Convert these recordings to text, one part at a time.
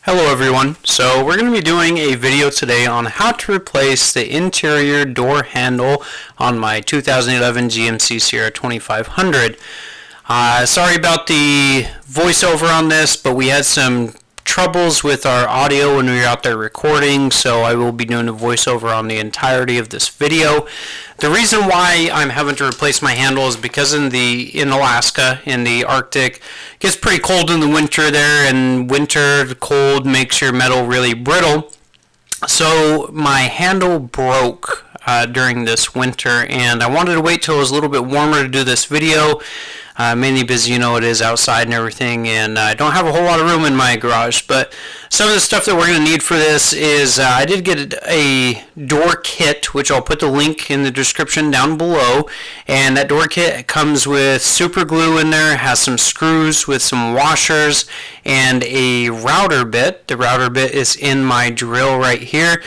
Hello everyone, so we're going to be doing a video today on how to replace the interior door handle on my 2011 GMC Sierra 2500. Sorry about the voiceover on this, but we had some troubles with our audio when we were out there recording, so I will be doing a voiceover on the entirety of this video. The reason why I'm having to replace my handle is because in Alaska, in the Arctic, it gets pretty cold in the winter there, and winter cold makes your metal really brittle. So my handle broke during this winter, and I wanted to wait till it was a little bit warmer to do this video. Mainly because, you know, it is outside and everything, and I don't have a whole lot of room in my garage. But some of the stuff that we're going to need for this is I did get a door kit, which I'll put the link in the description down below. And that door kit comes with super glue in there, has some screws with some washers, and a router bit. The router bit is in my drill right here.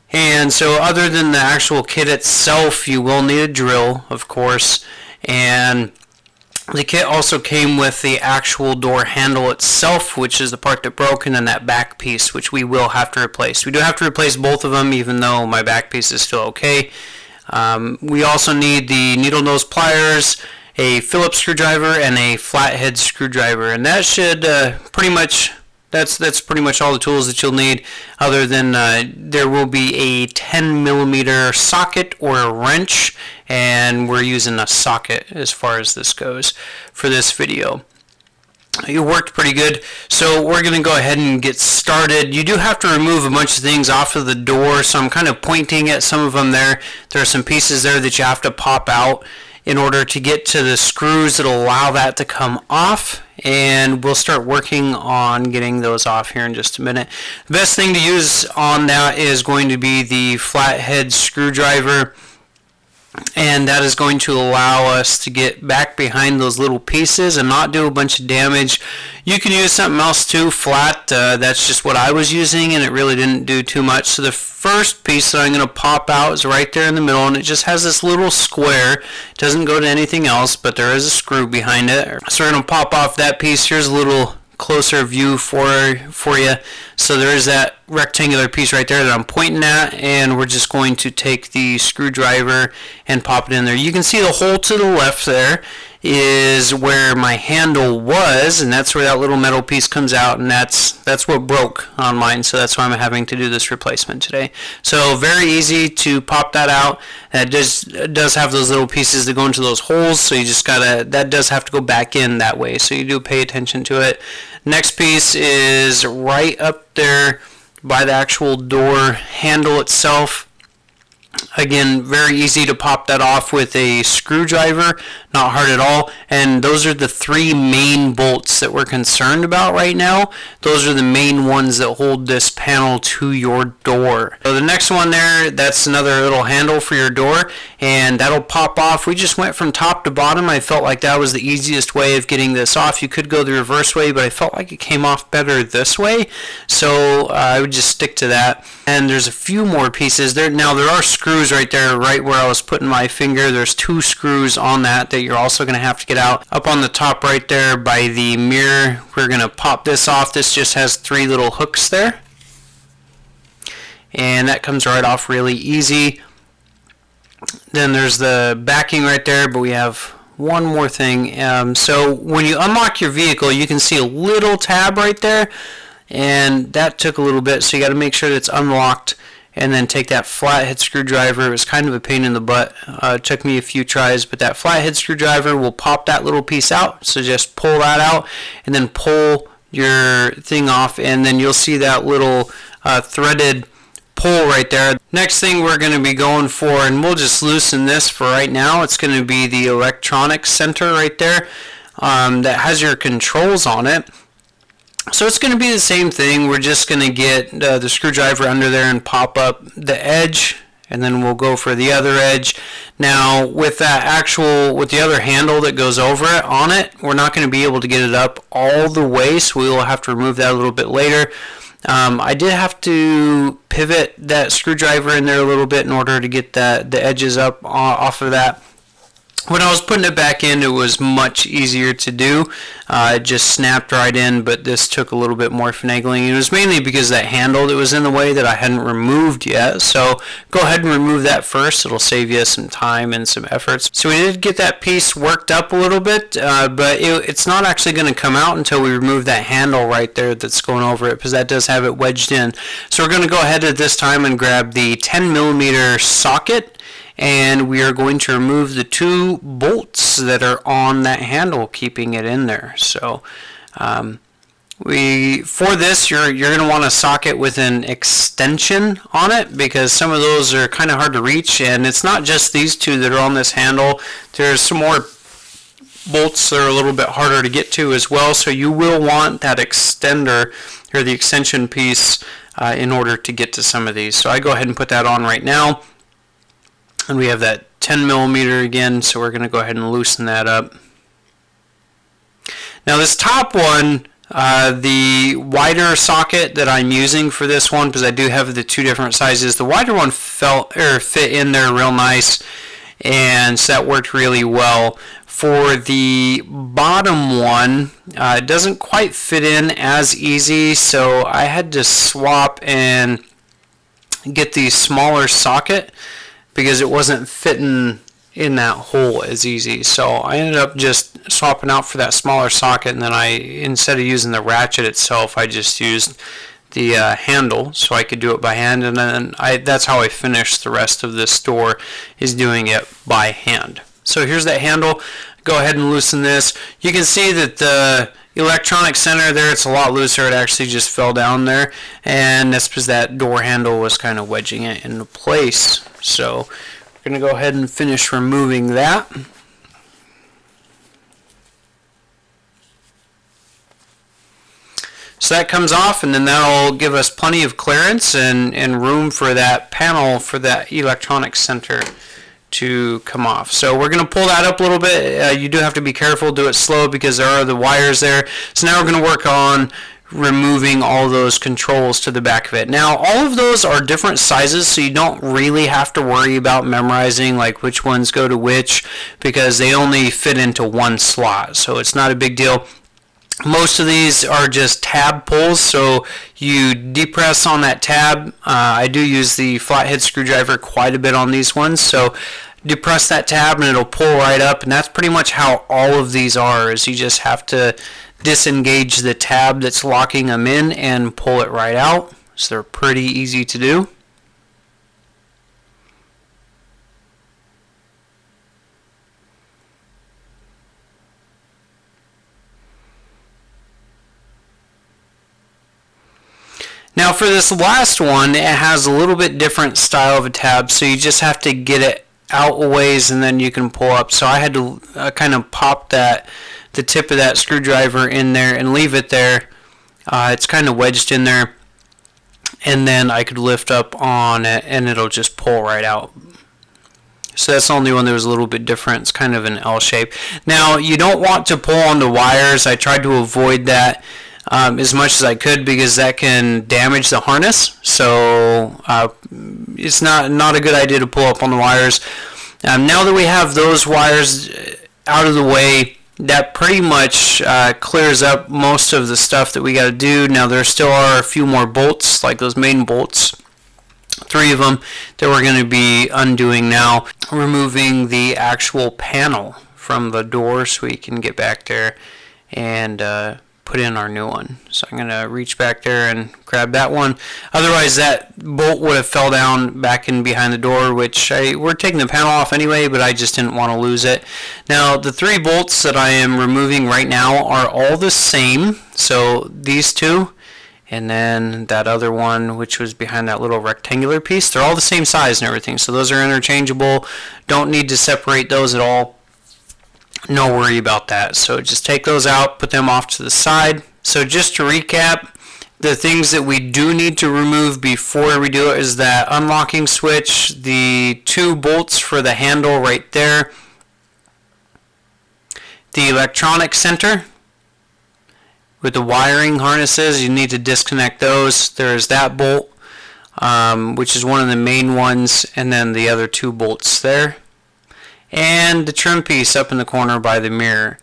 And so other than the actual kit itself, you will need a drill, of course. And the kit also came with the actual door handle itself, which is the part that broke, and then that back piece, which we will have to replace. We do have to replace both of them, even though my back piece is still okay. We also need the needle nose pliers, a Phillips screwdriver, and a flathead screwdriver, and that should That's pretty much all the tools that you'll need, other than there will be a 10mm socket or a wrench, and we're using a socket as far as this goes for this video. It worked pretty good, so we're going to go ahead and get started. You do have to remove a bunch of things off of the door, so I'm kind of pointing at some of them there. There are some pieces there that you have to pop out in order to get to the screws that will allow that to come off, and we'll start working on getting those off here in just a minute. The best thing to use on that is going to be the flathead screwdriver, and that is going to allow us to get back behind those little pieces and not do a bunch of damage. You can use something else too, flat. That's just what I was using, and it really didn't do too much. So the first piece that I'm going to pop out is right there in the middle, and it just has this little square. It doesn't go to anything else, but there is a screw behind it. So we're going to pop off that piece. Here's a little closer view for you. So there is that rectangular piece right there that I'm pointing at, and we're just going to take the screwdriver and pop it in there. You can see the hole to the left there is where my handle was, and that's where that little metal piece comes out, and that's what broke on mine, so that's why I'm having to do this replacement today. So very easy to pop that out. That does have those little pieces that go into those holes, so you just gotta, that does have to go back in that way, so you do pay attention to it. Next piece is right up there by the actual door handle itself. Again, very easy to pop that off with a screwdriver, not hard at all. And those are the three main bolts that we're concerned about right now. Those are the main ones that hold this panel to your door. So the next one there, that's another little handle for your door, and that'll pop off. We just went from top to bottom. I felt like that was the easiest way of getting this off. You could go the reverse way, but I felt like it came off better this way, so I would just stick to that. And there's a few more pieces there. Now there are screws right there, right where I was putting my finger. There's two screws on that you're also going to have to get out. Up on the top right there by the mirror, we're going to pop this off. This just has three little hooks there, and that comes right off really easy. Then there's the backing right there, but we have one more thing. So when you unlock your vehicle, you can see a little tab right there, and that took a little bit, so you got to make sure that it's unlocked, and then take that flathead screwdriver. It was kind of a pain in the butt. It took me a few tries, but that flathead screwdriver will pop that little piece out, so just pull that out and then pull your thing off, and then you'll see that little threaded pull right there. Next thing we're going to be going for, and we'll just loosen this for right now, it's going to be the electronics center right there that has your controls on it. So it's going to be the same thing. We're just going to get the screwdriver under there and pop up the edge, and then we'll go for the other edge. Now with the other handle that goes over it on it, we're not going to be able to get it up all the way, so we will have to remove that a little bit later. I did have to pivot that screwdriver in there a little bit in order to get the edges up off of that. When I was putting it back in, it was much easier to do. It just snapped right in, but this took a little bit more finagling. It was mainly because that handle that was in the way that I hadn't removed yet. So go ahead and remove that first. It'll save you some time and some efforts. So we did get that piece worked up a little bit, but it's not actually going to come out until we remove that handle right there that's going over it, because that does have it wedged in. So we're going to go ahead at this time and grab the 10mm socket, and we are going to remove the 2 bolts that are on that handle, keeping it in there. So for this, you're going to want a socket with an extension on it, because some of those are kind of hard to reach, and it's not just these 2 that are on this handle. There's some more bolts that are a little bit harder to get to as well, so you will want that extender or the extension piece in order to get to some of these. So I go ahead and put that on right now. And we have that 10mm again, so we're going to go ahead and loosen that up. Now this top one, the wider socket that I'm using for this one, because I do have the 2 different sizes, the wider one fit in there real nice, and so that worked really well. For the bottom one, it doesn't quite fit in as easy, so I had to swap and get the smaller socket, because it wasn't fitting in that hole as easy. So I ended up just swapping out for that smaller socket, and then instead of using the ratchet itself, I just used the handle, so I could do it by hand, and then that's how I finished the rest of this door, is doing it by hand. So here's that handle. Go ahead and loosen this. You can see that the electronic center there, it's a lot looser. It actually just fell down there, and that's because that door handle was kind of wedging it into place. So we're going to go ahead and finish removing that. So that comes off, and then that'll give us plenty of clearance and room for that panel for that electronic center to come off. So we're going to pull that up a little bit. You do have to be careful, do it slow, because there are the wires there. So now we're going to work on removing all those controls to the back of it. Now all of those are different sizes, so you don't really have to worry about memorizing like which ones go to which, because they only fit into one slot, so it's not a big deal. Most of these are just tab pulls, so you depress on that tab. I do use the flathead screwdriver quite a bit on these ones, so depress that tab and it'll pull right up, and that's pretty much how all of these are, is you just have to disengage the tab that's locking them in and pull it right out. So they're pretty easy to do. Now for this last one, it has a little bit different style of a tab, so you just have to get it out a ways and then you can pull up. So I had to kind of pop the tip of that screwdriver in there and leave it there. It's kind of wedged in there, and then I could lift up on it and it'll just pull right out. So that's the only one that was a little bit different. It's kind of an L shape. Now you don't want to pull on the wires. I tried to avoid that as much as I could, because that can damage the harness. So it's not a good idea to pull up on the wires. Now that we have those wires out of the way, that pretty much clears up most of the stuff that we got to do. Now there still are a few more bolts, like those main bolts, 3 of them, that we're going to be undoing now, removing the actual panel from the door so we can get back there and put in our new one. So I'm going to reach back there and grab that one. Otherwise that bolt would have fell down back in behind the door, which we're taking the panel off anyway, but I just didn't want to lose it. Now the 3 bolts that I am removing right now are all the same. So these 2, and then that other one, which was behind that little rectangular piece, they're all the same size and everything. So those are interchangeable. Don't need to separate those at all. No worry about that. So just take those out, put them off to the side. So just to recap, the things that we do need to remove before we do it is that unlocking switch, the 2 bolts for the handle right there, the electronic center with the wiring harnesses, you need to disconnect those. There's that bolt, which is one of the main ones, and then the other 2 bolts there. and the trim piece up in the corner by the mirror.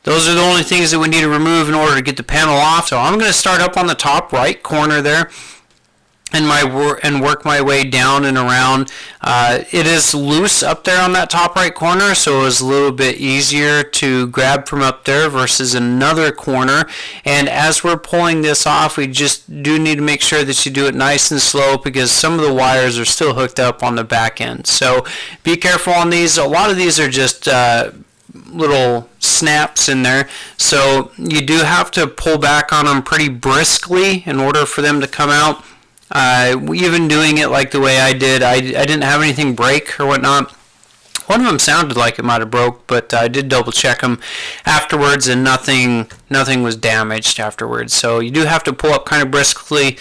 Those are the only things that we need to remove in order to get the panel off. So I'm going to start up on the top right corner there and work my way down and around. It is loose up there on that top right corner, so it was a little bit easier to grab from up there versus another corner. And as we're pulling this off, we just do need to make sure that you do it nice and slow, because some of the wires are still hooked up on the back end. So be careful on these. A lot of these are just little snaps in there, so you do have to pull back on them pretty briskly in order for them to come out. Even doing it like the way I did, I didn't have anything break or whatnot. One of them sounded like it might have broke, but I did double check them afterwards, and nothing was damaged afterwards. So you do have to pull up kind of briskly.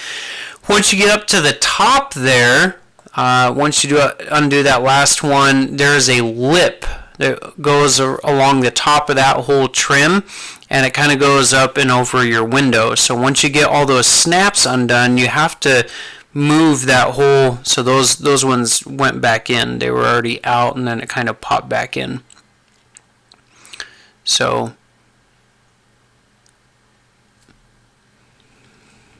Once you get up to the top there, once you undo that last one, there's a lip that goes along the top of that whole trim, and it kind of goes up and over your window. So once you get all those snaps undone, you have to move that whole, so those ones went back in. They were already out, and then it kind of popped back in. So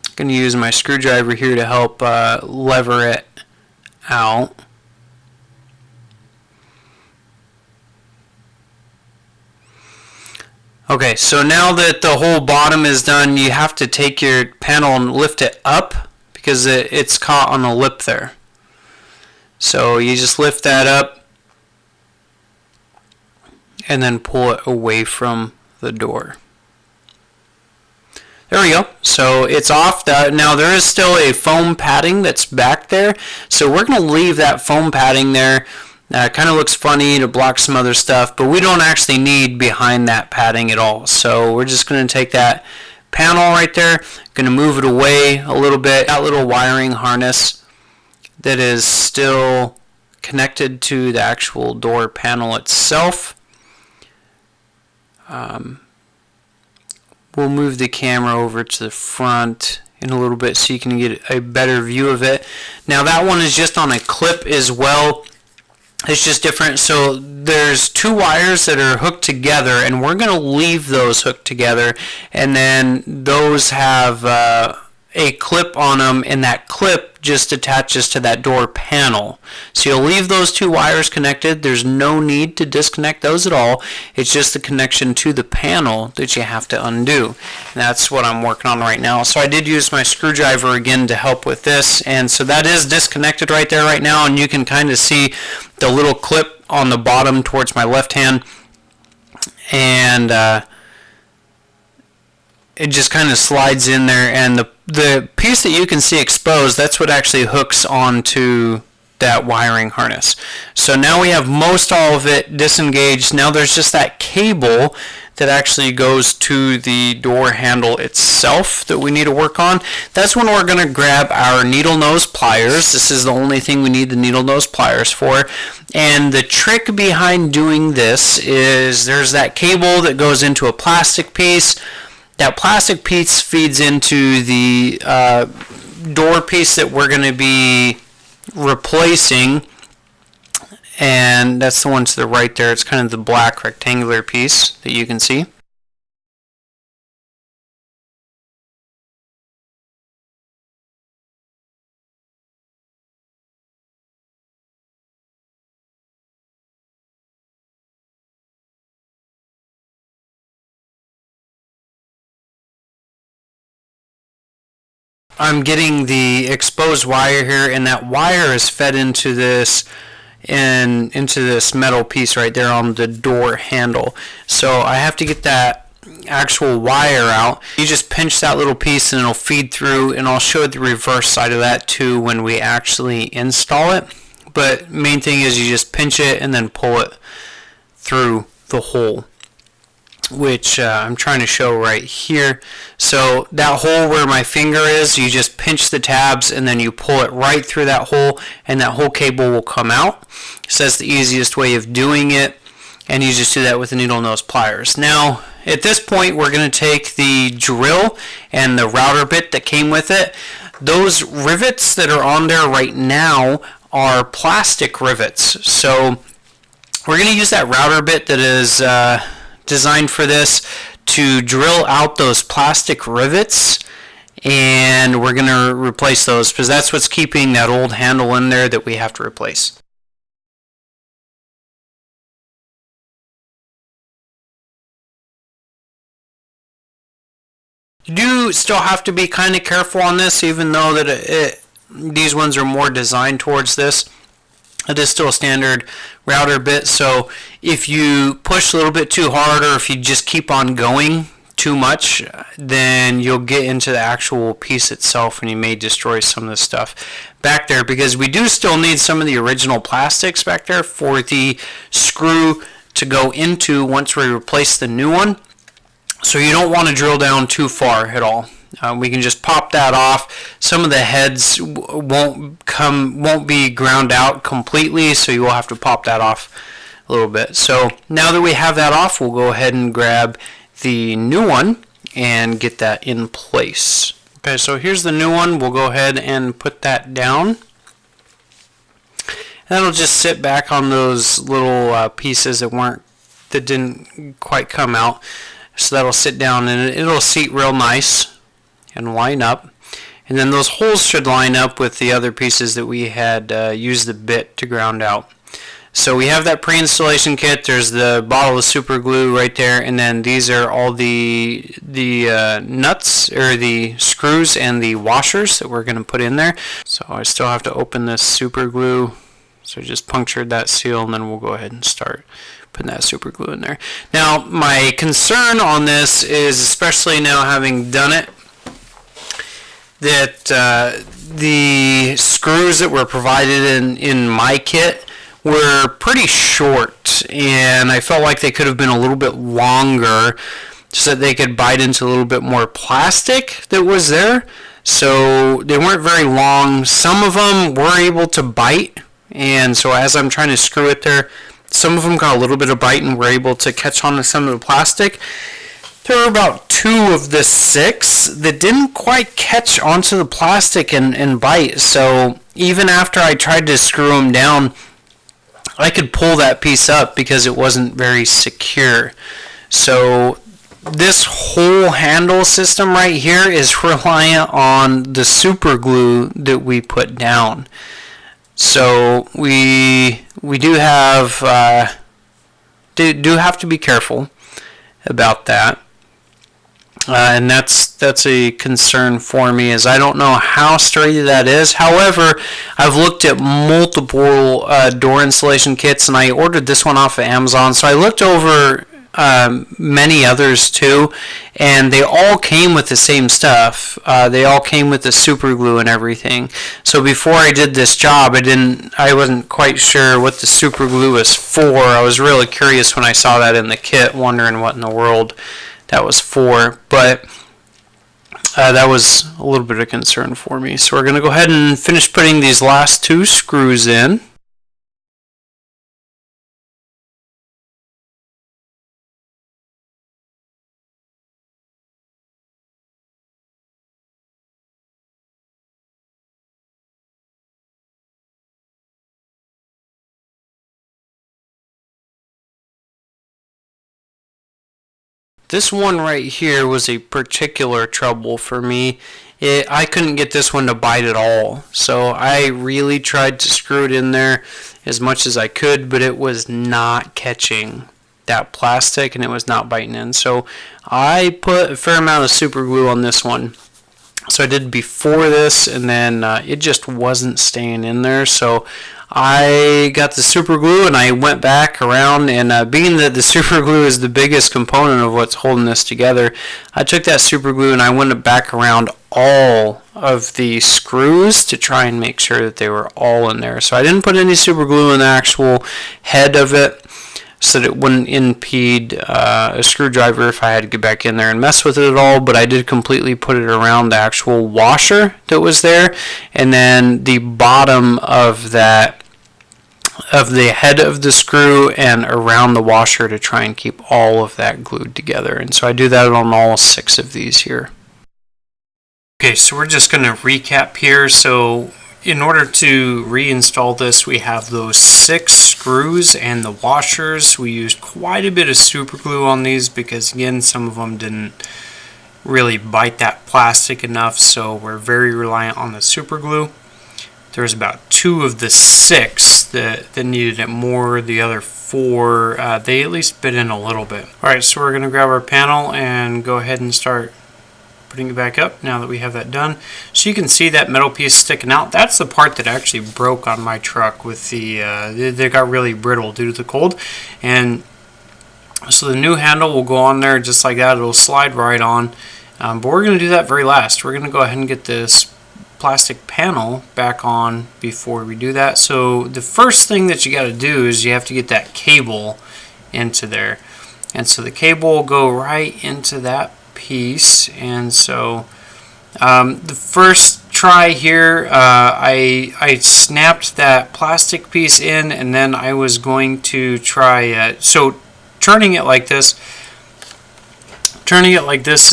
I'm going to use my screwdriver here to help lever it out. Okay, so now that the whole bottom is done, you have to take your panel and lift it up, because it's caught on the lip there. So you just lift that up and then pull it away from the door. There we go. So it's off. Now there is still a foam padding that's back there, so we're going to leave that foam padding there. It kind of looks funny to block some other stuff, but we don't actually need behind that padding at all. So we're just going to take that panel right there, going to move it away a little bit. That little wiring harness that is still connected to the actual door panel itself. We'll move the camera over to the front in a little bit so you can get a better view of it. Now that one is just on a clip as well. It's just different. So there's two wires that are hooked together, and we're going to leave those hooked together, and then those have a clip on them, and that clip just attaches to that door panel. So you'll leave those two wires connected. There's no need to disconnect those at all. It's just the connection to the panel that you have to undo. And that's what I'm working on right now. So I did use my screwdriver again to help with this, and so that is disconnected right there right now, and you can kind of see the little clip on the bottom towards my left hand, and it just kind of slides in there, and the piece that you can see exposed, that's what actually hooks onto that wiring harness. So now we have most all of it disengaged. Now there's just that cable that actually goes to the door handle itself that we need to work on. That's when we're going to grab our needle nose pliers. This is the only thing we need the needle nose pliers for. And the trick behind doing this is there's that cable that goes into a plastic piece. That plastic piece feeds into the door piece that we're going to be replacing, and that's the one to the right there. It's kind of the black rectangular piece that you can see. I'm getting the exposed wire here, and that wire is fed into this into this metal piece right there on the door handle. So I have to get that actual wire out. You just pinch that little piece and it'll feed through, and I'll show the reverse side of that too when we actually install it. But main thing is you just pinch it and then pull it through the hole, which I'm trying to show right here. So that hole where my finger is, you just pinch the tabs and then you pull it right through that hole, and that whole cable will come out. So that's the easiest way of doing it, and you just do that with the needle nose pliers. Now at this point we're going to take the drill and the router bit that came with it. Those rivets that are on there right now are plastic rivets. So We're going to use that router bit that is designed for this to drill out those plastic rivets, and we're going to replace those because that's what's keeping that old handle in there that we have to replace. You do still have to be kind of careful on this, even though that these ones are more designed towards this. It is still a standard router bit, so if you push a little bit too hard, or if you just keep on going too much, then you'll get into the actual piece itself and you may destroy some of the stuff back there, because we do still need some of the original plastics back there for the screw to go into once we replace the new one. So you don't want to drill down too far at all. We can just pop that off. Some of the heads won't be ground out completely, so you will have to pop that off a little bit. So now that we have that off, we'll go ahead and grab the new one and get that in place. Okay, so here's the new one. We'll go ahead and put that down. That'll just sit back on those little pieces that didn't quite come out. So that'll sit down and it'll seat real nice and line up. And then those holes should line up with the other pieces that we had used the bit to ground out. So we have that pre-installation kit. There's the bottle of super glue right there, and then these are all the nuts, or the screws and the washers that we're going to put in there. So I still have to open this super glue. So I just punctured that seal, and then we'll go ahead and start putting that super glue in there. Now my concern on this is, especially now having done it, that the screws that were provided in my kit were pretty short, and I felt like they could have been a little bit longer so that they could bite into a little bit more plastic that was there. So they weren't very long. Some of them were able to bite, and so as I'm trying to screw it there, some of them got a little bit of bite and were able to catch on to some of the plastic. There were about 2 of the 6 that didn't quite catch onto the plastic and bite. So even after I tried to screw them down, I could pull that piece up because it wasn't very secure. So this whole handle system right here is reliant on the super glue that we put down. So we do have to be careful about that, and that's a concern for me, as I don't know how sturdy that is. However, I've looked at multiple door installation kits, and I ordered this one off of Amazon. So I looked over many others too, and they all came with the same stuff. They all came with the super glue and everything. So before I did this job, I wasn't quite sure what the super glue was for. I was really curious when I saw that in the kit, wondering what in the world that was for, but that was a little bit of concern for me. So we're going to go ahead and finish putting these last 2 screws in. This one right here was a particular trouble for me. I couldn't get this one to bite at all. So I really tried to screw it in there as much as I could, but it was not catching that plastic and it was not biting in. So I put a fair amount of super glue on this one. So I did before this, and then it just wasn't staying in there. So I got the super glue and I went back around, and being that the super glue is the biggest component of what's holding this together, I took that super glue and I went back around all of the screws to try and make sure that they were all in there. So I didn't put any super glue in the actual head of it, so that it wouldn't impede a screwdriver if I had to get back in there and mess with it at all. But I did completely put it around the actual washer that was there, and then the bottom of that, of the head of the screw, and around the washer to try and keep all of that glued together. And so I do that on all 6 of these here. Okay, so we're just going to recap here. So in order to reinstall this, we have those 6 screws and the washers. We used quite a bit of super glue on these because, again, some of them didn't really bite that plastic enough, so we're very reliant on the super glue. There's about 2 of the 6 that needed it more. The other 4, they at least bit in a little bit. Alright, so we're going to grab our panel and go ahead and start putting it back up now that we have that done. So you can see that metal piece sticking out. That's the part that actually broke on my truck with the, they got really brittle due to the cold. And so the new handle will go on there just like that. It'll slide right on. But we're going to do that very last. We're going to go ahead and get this plastic panel back on before we do that. So the first thing that you got to do is you have to get that cable into there. And so the cable will go right into that piece. And so the first try here, I snapped that plastic piece in, and then I was going to try so turning it like this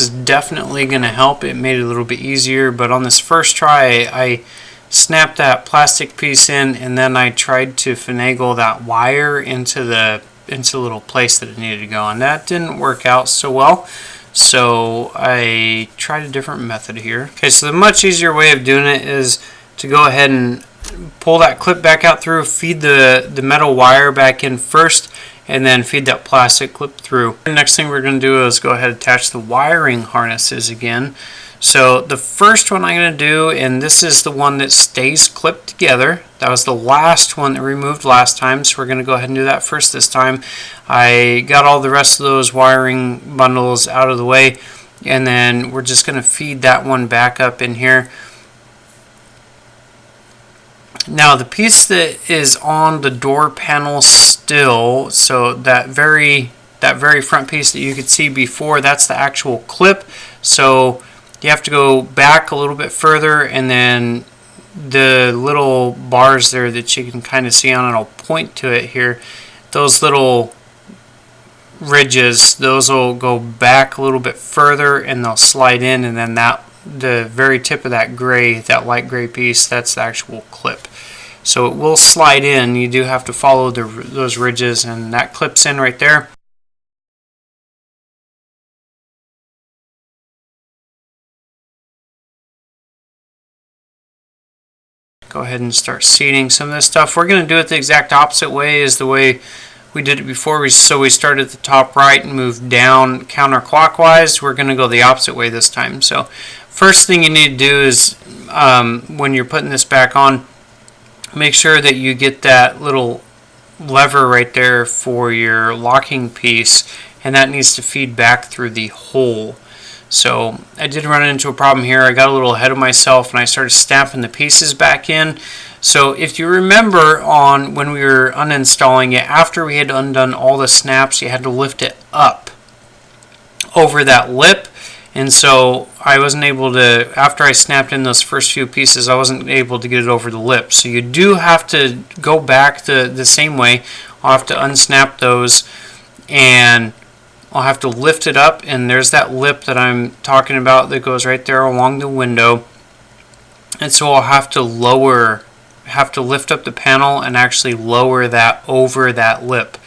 is definitely going to help. It made it a little bit easier, but on this first try I snapped that plastic piece in, and then I tried to finagle that wire into the little place that it needed to go, and that didn't work out so well. So I tried a different method here. Okay, so the much easier way of doing it is to go ahead and pull that clip back out through, feed the metal wire back in first, and then feed that plastic clip through. The next thing we're going to do is go ahead and attach the wiring harnesses again. So the first one I'm going to do, and this is the one that stays clipped together. That was the last one that we removed last time, so we're going to go ahead and do that first this time. I got all the rest of those wiring bundles out of the way, and then we're just going to feed that one back up in here. Now the piece that is on the door panel still, so that very front piece that you could see before, that's the actual clip. So you have to go back a little bit further, and then the little bars there that you can kind of see on it, I'll point to it here, those little ridges, those will go back a little bit further and they'll slide in, and then the very tip of that gray, that light gray piece, that's the actual clip. So it will slide in. You do have to follow those ridges, and that clips in right there. Go ahead and start seating some of this stuff. We're going to do it the exact opposite way as the way we did it before. So we started at the top right and moved down counterclockwise. We're going to go the opposite way this time. So first thing you need to do is when you're putting this back on, make sure that you get that little lever right there for your locking piece, and that needs to feed back through the hole. So I did run into a problem here. I got a little ahead of myself and I started stamping the pieces back in. So if you remember on when we were uninstalling it, after we had undone all the snaps, you had to lift it up over that lip. And so I wasn't able to, after I snapped in those first few pieces, I wasn't able to get it over the lip. So you do have to go back the same way. I'll have to unsnap those, and I'll have to lift it up, and there's that lip that I'm talking about that goes right there along the window. And so I'll have to lift up the panel and actually lower that over that lip.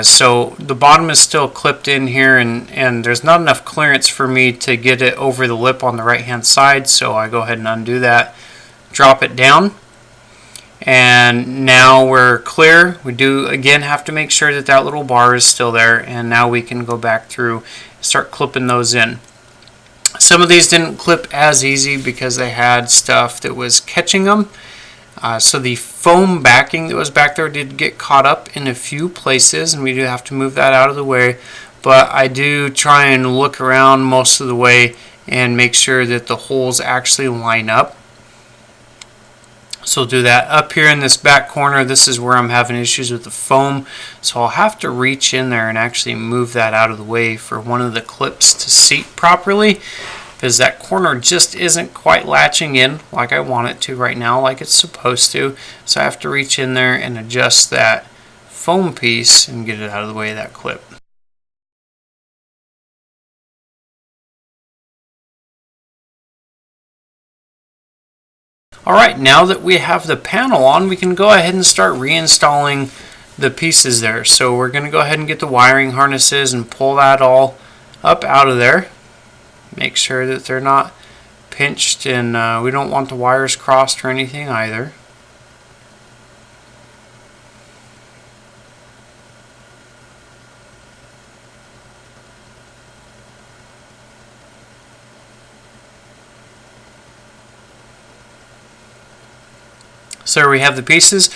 So the bottom is still clipped in here, and there's not enough clearance for me to get it over the lip on the right hand side, so I go ahead and undo that, drop it down, and now we're clear. We do again have to make sure that that little bar is still there, and now we can go back through and start clipping those in. Some of these didn't clip as easy because they had stuff that was catching them. So the foam backing that was back there did get caught up in a few places, and we do have to move that out of the way. But I do try and look around most of the way and make sure that the holes actually line up. So I'll do that. Up here in this back corner, this is where I'm having issues with the foam. So I'll have to reach in there and actually move that out of the way for one of the clips to seat properly, because that corner just isn't quite latching in like I want it to right now, like it's supposed to. So I have to reach in there and adjust that foam piece and get it out of the way of that clip. Alright, now that we have the panel on, we can go ahead and start reinstalling the pieces there. So we're going to go ahead and get the wiring harnesses and pull that all up out of there. Make sure that they're not pinched, and we don't want the wires crossed or anything either. So we have the pieces.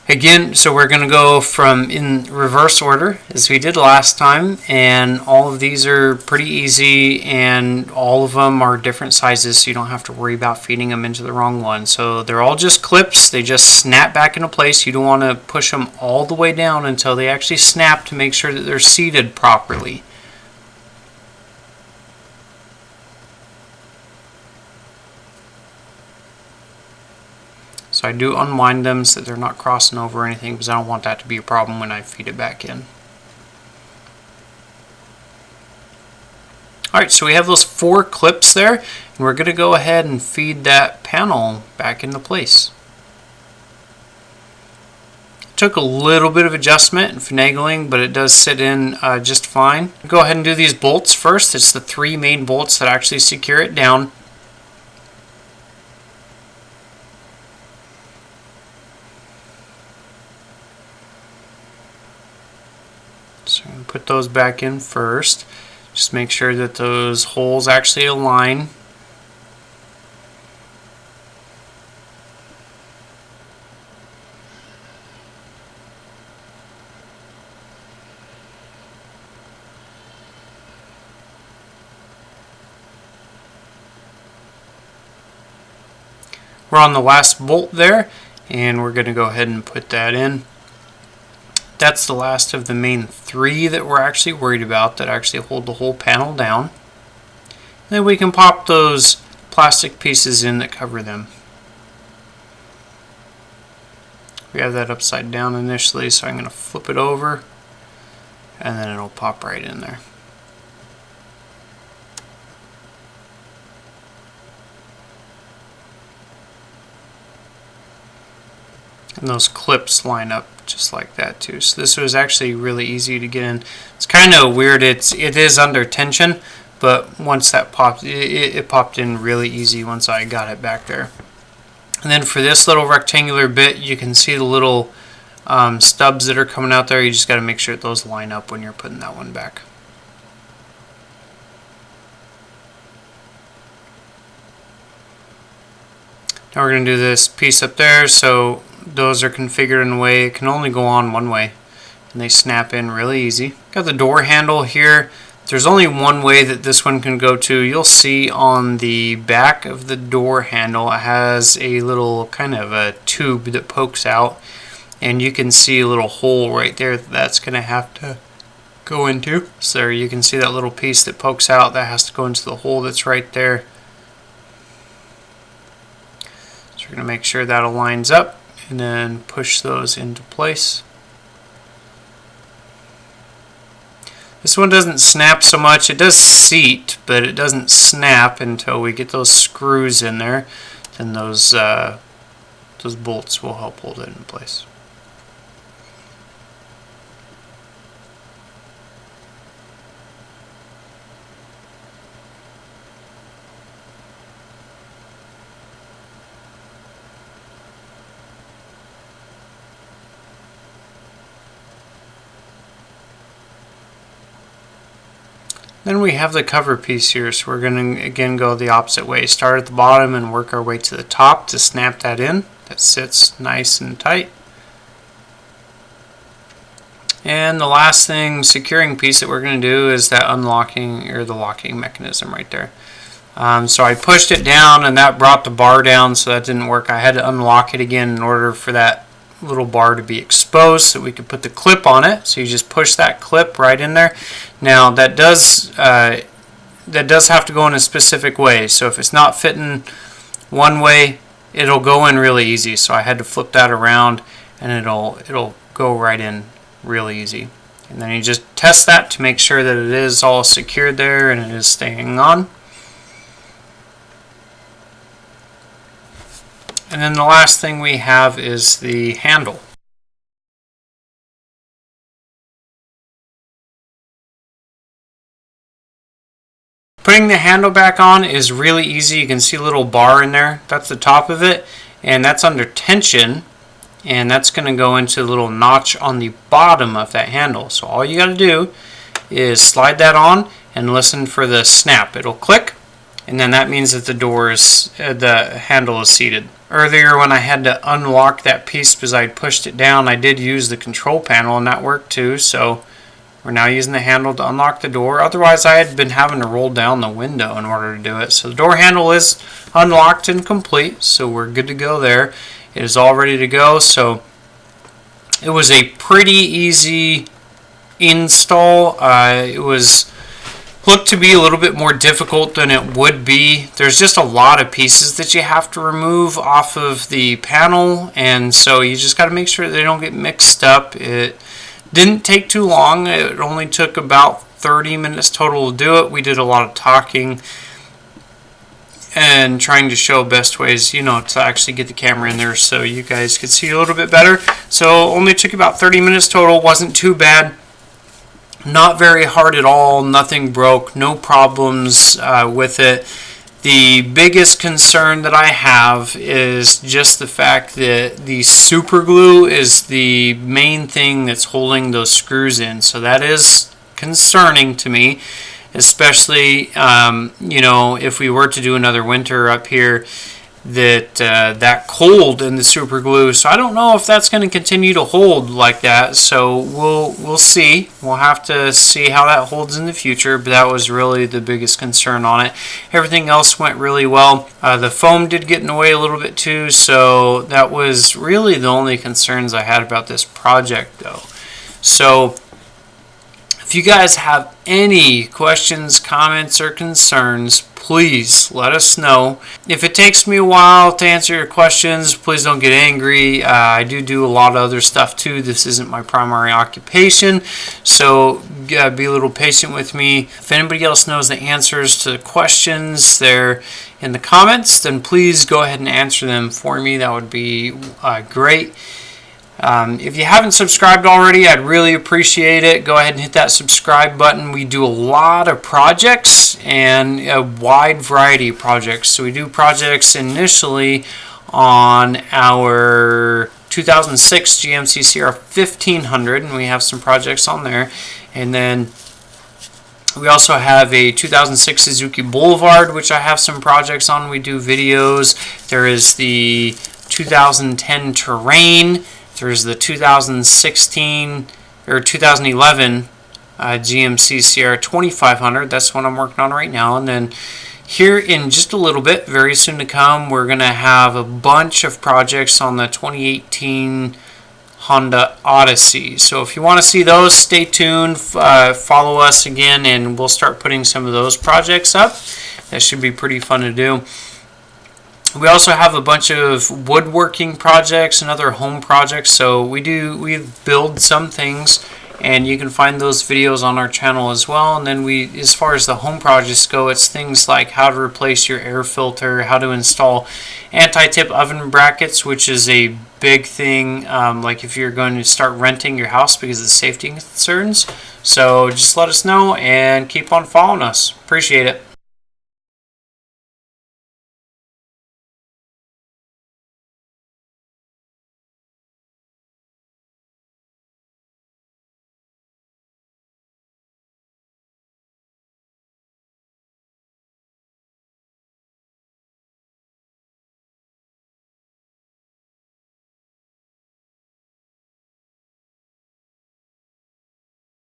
Again, so we're going to go from in reverse order as we did last time, and all of these are pretty easy, and all of them are different sizes, so you don't have to worry about feeding them into the wrong one. So they're all just clips. They just snap back into place. You don't want to push them all the way down until they actually snap to make sure that they're seated properly. So I do unwind them so that they're not crossing over or anything, because I don't want that to be a problem when I feed it back in. Alright, so we have those 4 clips there, and we're going to go ahead and feed that panel back into place. Took a little bit of adjustment and finagling, but it does sit in just fine. Go ahead and do these bolts first. It's the 3 main bolts that actually secure it down. So I'm going to put those back in first. Just make sure that those holes actually align. We're on the last bolt there, and we're going to go ahead and put that in. That's the last of the main 3 that we're actually worried about that actually hold the whole panel down. Then we can pop those plastic pieces in that cover them. We have that upside down initially, so I'm going to flip it over, and then it'll pop right in there. And those clips line up just like that too. So this was actually really easy to get in. It's kind of weird. It is under tension, but once that popped, it popped in really easy once I got it back there. And then for this little rectangular bit, you can see the little stubs that are coming out there. You just got to make sure that those line up when you're putting that one back. Now we're going to do this piece up there. So those are configured in a way it can only go on one way, and they snap in really easy. Got the door handle here. There's only one way that this one can go to. You'll see on the back of the door handle it has a little kind of a tube that pokes out, and you can see a little hole right there that's going to have to go into. So there you can see that little piece that pokes out that has to go into the hole that's right there. So we're going to make sure that aligns up, and then push those into place. This one doesn't snap so much. It does seat, but it doesn't snap until we get those screws in there. Then those bolts will help hold it in place. Then we have the cover piece here, so we're going to again go the opposite way. Start at the bottom and work our way to the top to snap that in. That sits nice and tight. And the last thing, securing piece that we're going to do is that unlocking or the locking mechanism right there. So I pushed it down and that brought the bar down, so that didn't work. I had to unlock it again in order for that little bar to be exposed so we could put the clip on it. So you just push that clip right in there. Now that does have to go in a specific way. So if it's not fitting one way, it'll go in really easy. So I had to flip that around, and it'll go right in really easy. And then you just test that to make sure that it is all secured there and it is staying on. And then the last thing we have is the handle. Putting the handle back on is really easy. You can see a little bar in there. That's the top of it, and that's under tension, and that's going to go into a little notch on the bottom of that handle. So all you got to do is slide that on and listen for the snap. It'll click, and then that means that the handle is seated. Earlier when I had to unlock that piece because I pushed it down, I did use the control panel and that worked too. So we're now using the handle to unlock the door. Otherwise, I had been having to roll down the window in order to do it. So the door handle is unlocked and complete, so we're good to go there. It is all ready to go. So it was a pretty easy install. It looked to be a little bit more difficult than it would be. There's just a lot of pieces that you have to remove off of the panel, and so you just got to make sure they don't get mixed up. It didn't take too long. It only took about 30 minutes total to do it. We did a lot of talking and trying to show best ways, to actually get the camera in there so you guys could see a little bit better. So only took about 30 minutes total. Wasn't too bad. Not very hard at all. Nothing broke. No problems with it. The biggest concern that I have is just the fact that the super glue is the main thing that's holding those screws in. So that is concerning to me, especially if we were to do another winter up here, that cold in the super glue. So I don't know if that's going to continue to hold like that. So we'll see. We'll have to see how that holds in the future. But that was really the biggest concern on it. Everything else went really well. The foam did get in the way a little bit too. So that was really the only concerns I had about this project, though. So if you guys have any questions, comments, or concerns, please let us know. If it takes me a while to answer your questions, please don't get angry. I do a lot of other stuff too. This isn't my primary occupation, so be a little patient with me. If anybody else knows the answers to the questions there in the comments, then please go ahead and answer them for me. That would be great. If you haven't subscribed already, I'd really appreciate it. Go ahead and hit that subscribe button. We do a lot of projects and a wide variety of projects. So we do projects initially on our 2006 GMC Sierra 1500, and we have some projects on there. And then we also have a 2006 Suzuki Boulevard, which I have some projects on. We do videos. There is the 2010 Terrain. There's the 2016 or 2011 GMC Sierra 2500. That's what I'm working on right now. And then here in just a little bit, very soon to come, we're going to have a bunch of projects on the 2018 Honda Odyssey. So if you want to see those, stay tuned. Follow us again, and we'll start putting some of those projects up. That should be pretty fun to do. We also have a bunch of woodworking projects and other home projects. So we build some things, and you can find those videos on our channel as well. And then as far as the home projects go, it's things like how to replace your air filter, how to install anti-tip oven brackets, which is a big thing, like if you're going to start renting your house because of safety concerns. So just let us know and keep on following us. Appreciate it.